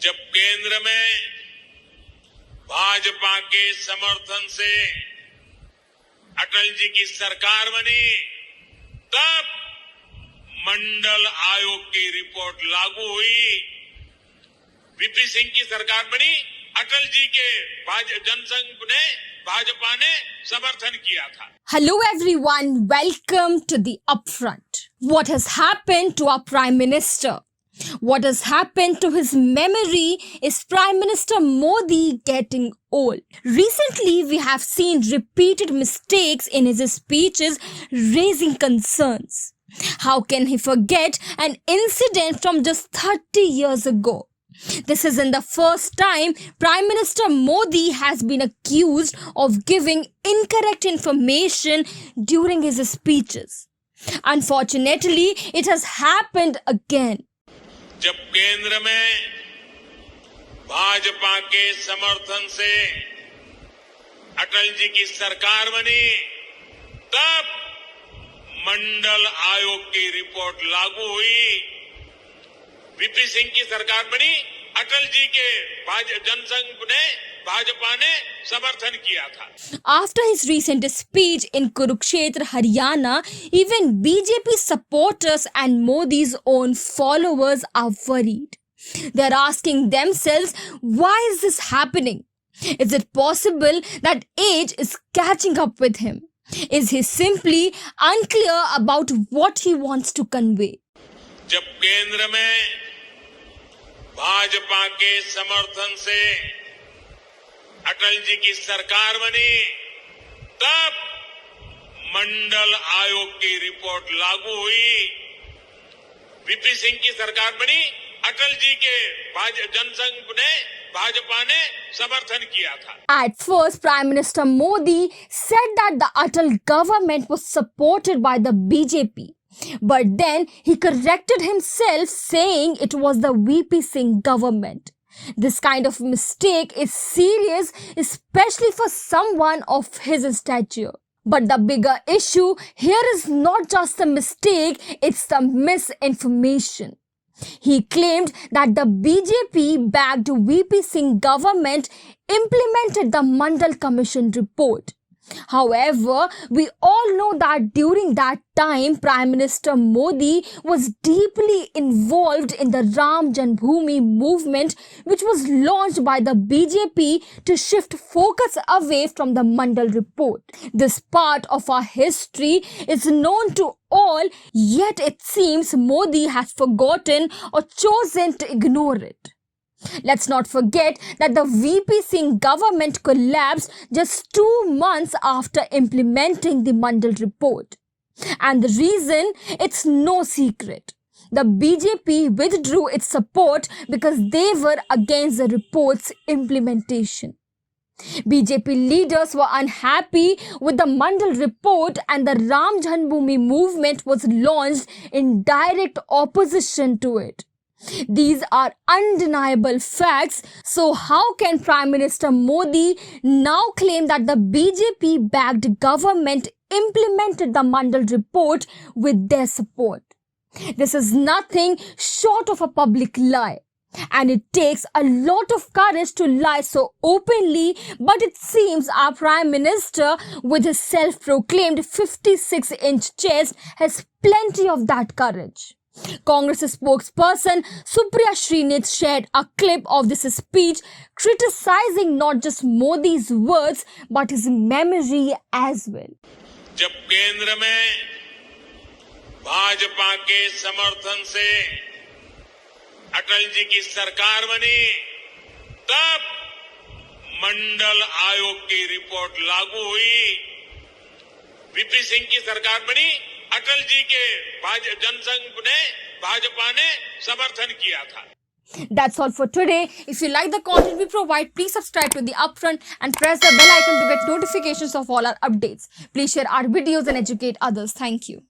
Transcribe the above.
जब केंद्र में भाजपा के समर्थन से अटल जी की सरकार बनी, तब मंडल आयोग की रिपोर्ट लागू हुई। वीपी सिंह की सरकार बनी, अटल जी के जनसंघ ने, भाजपा ने समर्थन किया था। Hello everyone, welcome to the Upfront. What has happened to our Prime Minister? What has happened to his memory? Is Prime Minister Modi getting old? Recently, we have seen repeated mistakes in his speeches raising concerns. How can he forget an incident from just 30 years ago? This isn't the first time Prime Minister Modi has been accused of giving incorrect information during his speeches. Unfortunately, it has happened again. जब केंद्र में भाजपा के समर्थन से अटल जी की सरकार बनी, तब मंडल आयोग की रिपोर्ट लागू हुई। वीपी सिंह की सरकार बनी, अटल जी के जनसंघ ने, भाजपा ने समर्थन किया था। After his recent speech in Kurukshetra, Haryana, even BJP supporters and Modi's own followers are worried. They're asking themselves, why is this happening? Is it possible that age is catching up with him? Is he simply unclear about what he wants to convey? जब केंद्र में भाजपा के समर्थन से अटल जी की सरकार बनी, तब मंडल आयोग की रिपोर्ट लागू हुई। वीपी सिंह की सरकार बनी, अटल जी के जनसंघ ने, भाजपा ने समर्थन किया था। At first, Prime Minister Modi said that the Atal government was supported by the BJP. But then he corrected himself, saying it was the VP Singh government. This kind of mistake is serious, especially for someone of his stature. But the bigger issue here is not just the mistake, it's the misinformation. He claimed that the BJP-backed VP Singh government implemented the Mandal Commission report. However, we all know that during that time, Prime Minister Modi was deeply involved in the Ram Janmabhoomi movement, which was launched by the BJP to shift focus away from the Mandal report. This part of our history is known to all, yet it seems Modi has forgotten or chosen to ignore it. Let's not forget that the VP Singh government collapsed just 2 months after implementing the Mandal report. And the reason, it's no secret. The BJP withdrew its support because they were against the report's implementation. BJP leaders were unhappy with the Mandal report, and the Ram Janmabhoomi movement was launched in direct opposition to it. These are undeniable facts. So how can Prime Minister Modi now claim that the BJP-backed government implemented the Mandal report with their support? This is nothing short of a public lie. And it takes a lot of courage to lie so openly, but it seems our Prime Minister, with his self-proclaimed 56-inch chest, has plenty of that courage. Congress spokesperson Supriya Srinath shared a clip of this speech criticizing not just Modi's words but his memory as well. जब केंद्र में भाजपा के समर्थन से अटल जी की सरकार बनी, तब मंडल आयोग की रिपोर्ट लागू हुई। वीपी सिंह की सरकार बनी, अटल जी के जनसंघ ने, भाजपा ने समर्थन किया था। That's all for today. If you like the content we provide, please subscribe to the Upfront and press the bell icon to get notifications of all our updates. Please share our videos and educate others. Thank you.